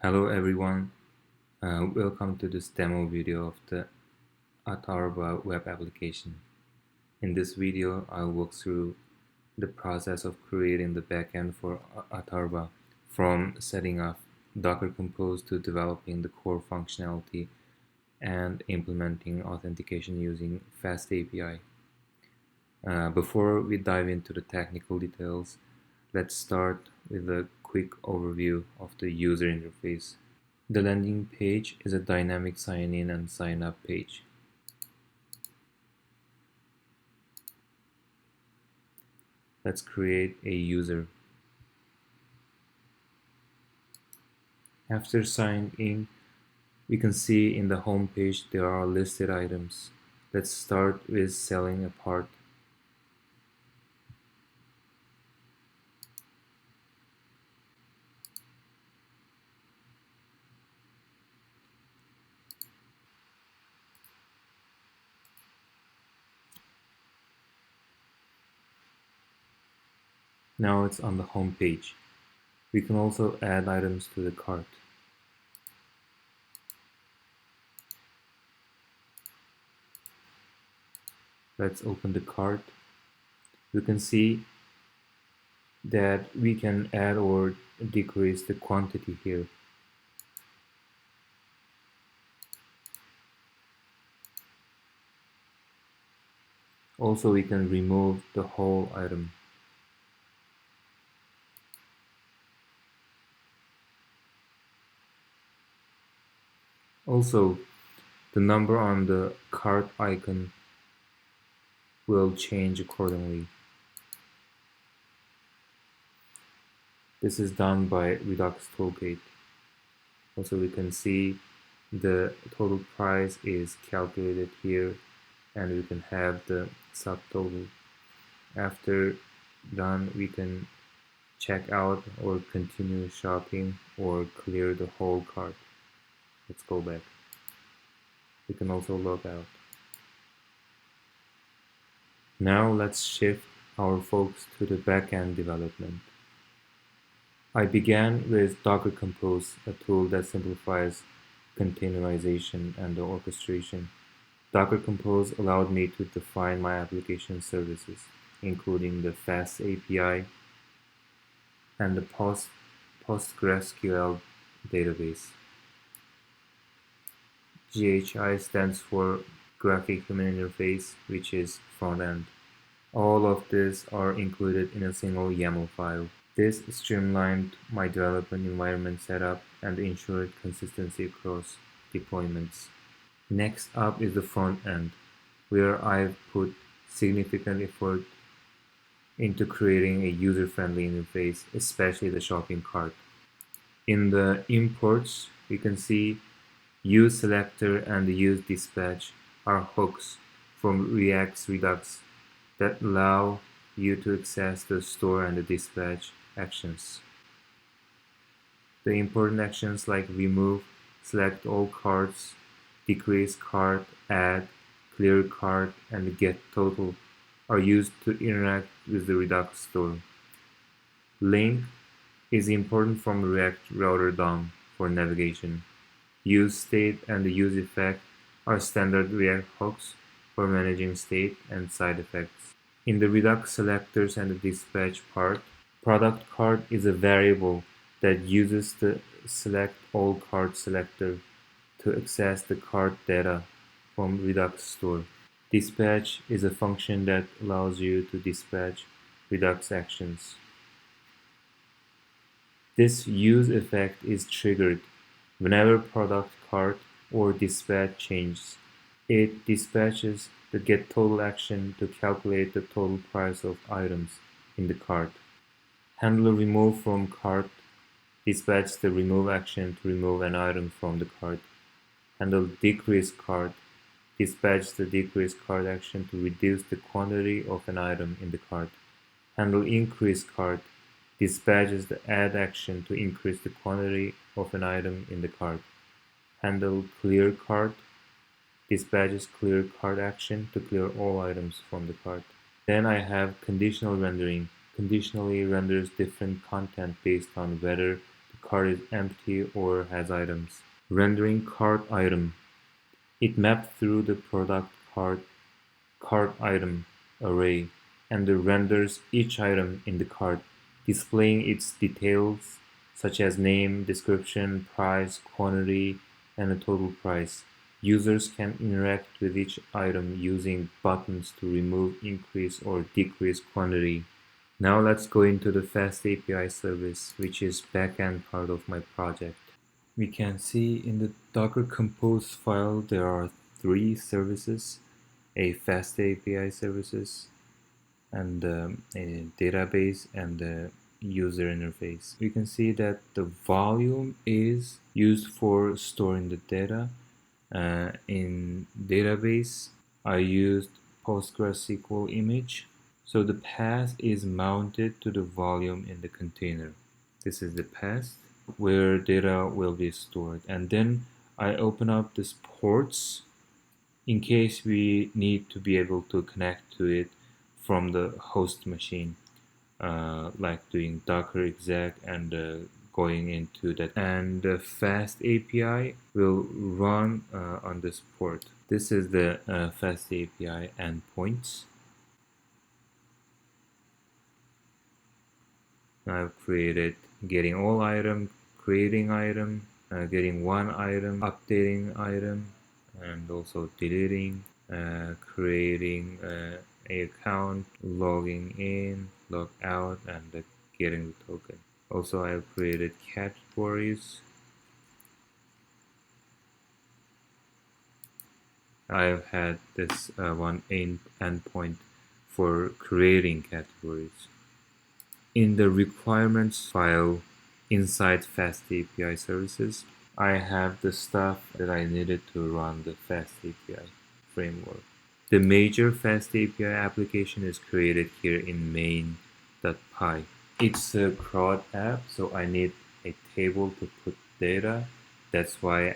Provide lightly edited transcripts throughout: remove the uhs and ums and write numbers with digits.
Hello everyone, welcome to this demo video of the AtArba web application. In this video, I'll walk through the process of creating the backend for AtArba, from setting up Docker Compose to developing the core functionality and implementing authentication using Fast API. Before we dive into the technical details, let's start with a quick overview of the user interface. The landing page is a dynamic sign-in and sign-up page. Let's create a user. After signing in, we can see in the home page there are listed items. Let's start with selling a part. Now it's on the home page. We can also add items to the cart. Let's open the cart. We can see that we can add or decrease the quantity here. Also, we can remove the whole item. Also, the number on the cart icon will change accordingly. This is done by Redux Toolkit. Also, we can see the total price is calculated here, and we can have the subtotal. After done, we can check out or continue shopping or clear the whole cart. Let's go back. We can also log out. Now let's shift our focus to the backend development. I began with Docker Compose, a tool that simplifies containerization and the orchestration. Docker Compose allowed me to define my application services, including the Fast API and the PostgreSQL database. GHI stands for Graphic Human Interface, which is front end. All of these are included in a single YAML file. This streamlined my development environment setup and ensured consistency across deployments. Next up is the front end, where I've put significant effort into creating a user-friendly interface, especially the shopping cart. In the imports, we can see use selector and the use dispatch are hooks from React's Redux that allow you to access the store and the dispatch actions. The important actions like remove, select all carts, decrease cart, add, clear cart, and get total are used to interact with the Redux store. Link is important from React Router DOM for navigation. Use state and the use effect are standard React hooks for managing state and side effects. In the Redux selectors and the dispatch part, product cart is a variable that uses the select all cart selector to access the cart data from Redux store. Dispatch is a function that allows you to dispatch Redux actions. This use effect is triggered whenever product cart or dispatch changes. It dispatches the get total action to calculate the total price of items in the cart. Handler remove from cart dispatch the remove action to remove an item from the cart. Handle decrease cart dispatch the decrease cart action to reduce the quantity of an item in the cart. Handle increase cart dispatches the add action to increase the quantity of an item in the cart. Handle clear cart dispatches clear cart action to clear all items from the cart. Then I have conditional rendering. Conditionally renders different content based on whether the cart is empty or has items. Rendering cart item. It mapped through the product cart item array and renders each item in the cart, displaying its details such as name, description, price, quantity, and the total price. Users can interact with each item using buttons to remove, increase, or decrease quantity. Now let's go into the Fast API service, which is backend part of my project. We can see in the Docker Compose file there are three services: a Fast API services, and a database, and a user interface. We can see that the volume is used for storing the data. In database, I used PostgreSQL image. So the path is mounted to the volume in the container. This is the path where data will be stored. And then I open up this ports in case we need to be able to connect to it from the host machine, like doing docker exec and going into that. And the Fast API will run on this port. This is the Fast API endpoints. I've created getting all item, creating item, getting one item, updating item, and also deleting, creating a account, logging in, log out, and getting the token. Also, I have created categories. I have had this one endpoint for creating categories. In the requirements file inside Fast API services, I have the stuff that I needed to run the Fast API framework. The major Fast API application is created here in main.py. It's a CRUD app, so I need a table to put data. That's why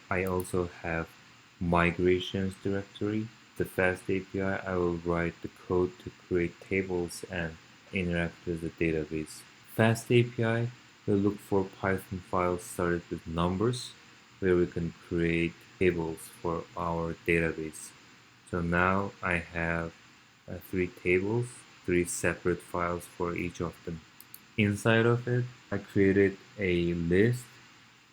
I also have migrations directory. The Fast API, I will write the code to create tables and interact with the database. Fast API will look for Python files started with numbers, where we can create tables for our database. So now I have three tables, three separate files for each of them. Inside of it, I created a list.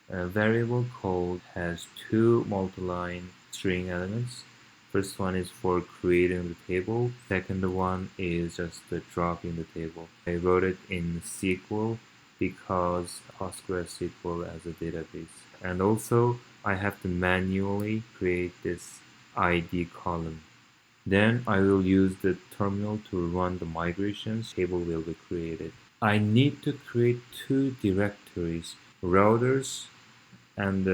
A variable code has two multi-line string elements. First one is for creating the table. Second one is just dropping the table. I wrote it in SQL because PostgreSQL as a database. And also I have to manually create this ID column. Then I will use the terminal to run the migrations. Table will be created. I need to create two directories, routers and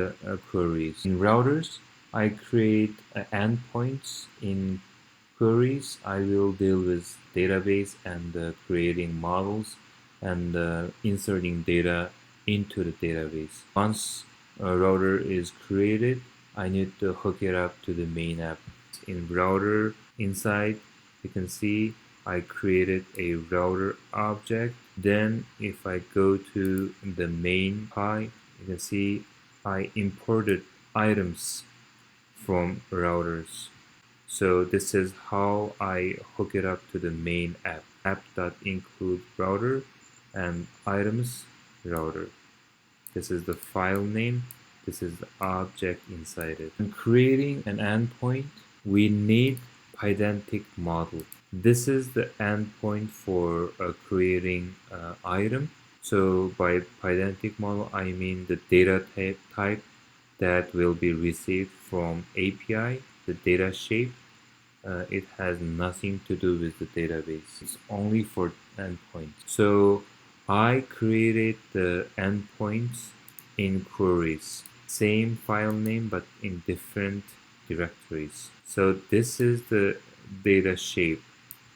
queries. In routers, I create endpoints. In queries, I will deal with database and creating models and inserting data into the database. Once a router is created, I need to hook it up to the main app. In router inside, you can see I created a router object. Then if I go to the main py, you can see I imported items from routers. So this is how I hook it up to the main app. App.include router and items router. This is the file name. This is the object inside it. In creating an endpoint, we need Pydantic model. This is the endpoint for creating item. So by Pydantic model, I mean the data type that will be received from API, the data shape. It has nothing to do with the database. It's only for endpoints. So I created the endpoints in queries. Same file name, but in different directories. So this is the data shape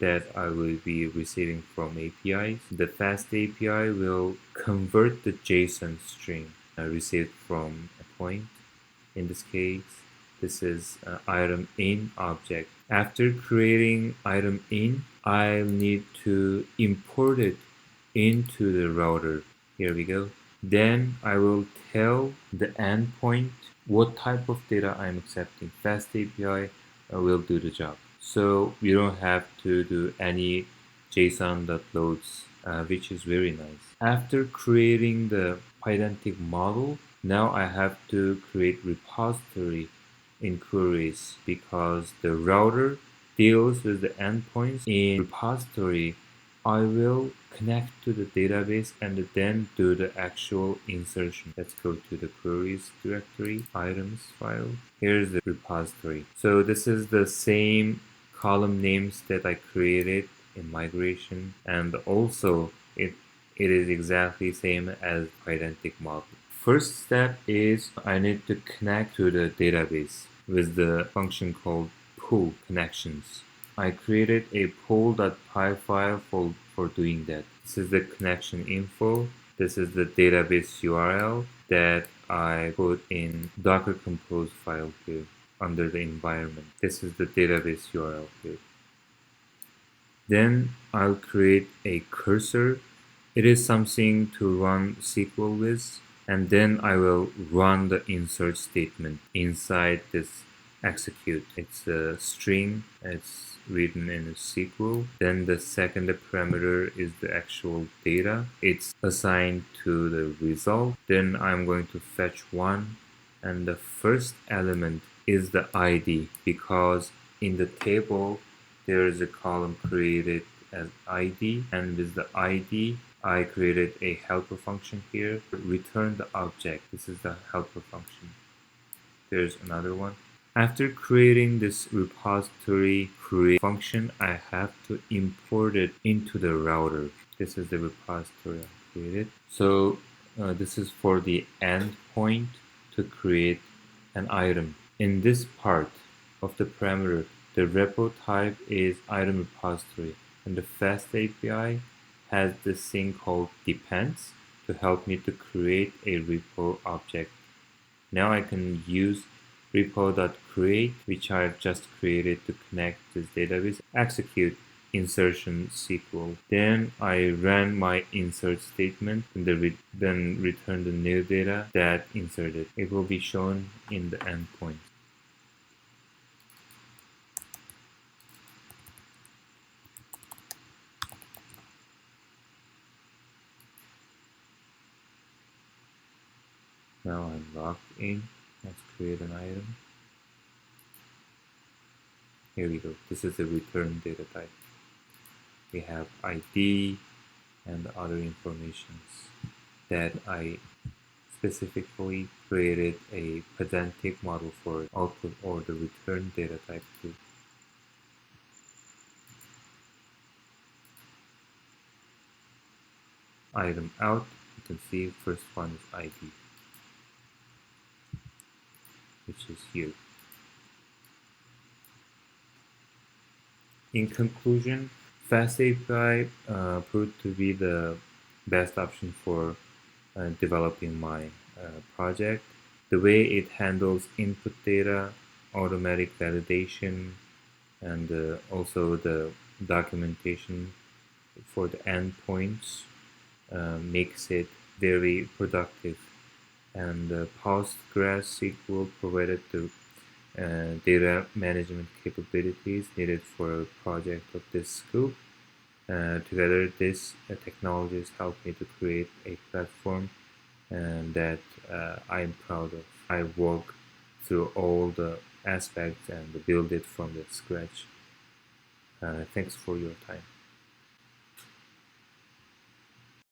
that I will be receiving from APIs. The Fast API will convert the JSON string received from a point. In this case, this is item in object. After creating item in, I'll need to import it into the router. Here we go. Then I will tell the endpoint what type of data I'm accepting. Fast API will do the job. So we don't have to do any JSON that loads, which is very nice. After creating the Pydantic model, now I have to create repository inquiries because the router deals with the endpoints in repository. I will connect to the database and then do the actual insertion. Let's go to the queries directory, items file. Here's the repository. So this is the same column names that I created in migration, and also it is exactly same as Pydantic model. First step is I need to connect to the database with the function called pull connections. I created a pull.py file for doing that. This is the connection info. This is the database URL that I put in Docker Compose file here under the environment. This is the database URL here. Then I'll create a cursor. It is something to run SQL with, and then I will run the insert statement inside this execute. It's a string, it's written in a SQL. Then the second parameter is the actual data. It's assigned to the result. Then I'm going to fetch one, and the first element is the ID because in the table there is a column created as ID, and with the ID I created a helper function here. Return the object. This is the helper function. There's another one. After creating this repository create function, I have to import it into the router. This is the repository I created. So this is for the endpoint to create an item. In this part of the parameter, the repo type is item repository, and the fast API has this thing called depends to help me to create a repo object. Now I can use repo.create, which I've just created to connect this database, execute insertion SQL. Then I ran my insert statement and then return the new data that inserted. It will be shown in the endpoint. Now I'm logged in. Let's create an item. Here we go. This is the return data type. We have ID and other informations that I specifically created a pedantic model for output or the return data type too. Item out, you can see first one is ID, which is here. In conclusion, Fast API proved to be the best option for developing my project. The way it handles input data, automatic validation, and also the documentation for the endpoints makes it very productive. And PostgreSQL provided the data management capabilities needed for a project of this scope. Together, these technologies help me to create a platform that I'm proud of. I walk through all the aspects and build it from the scratch. Thanks for your time.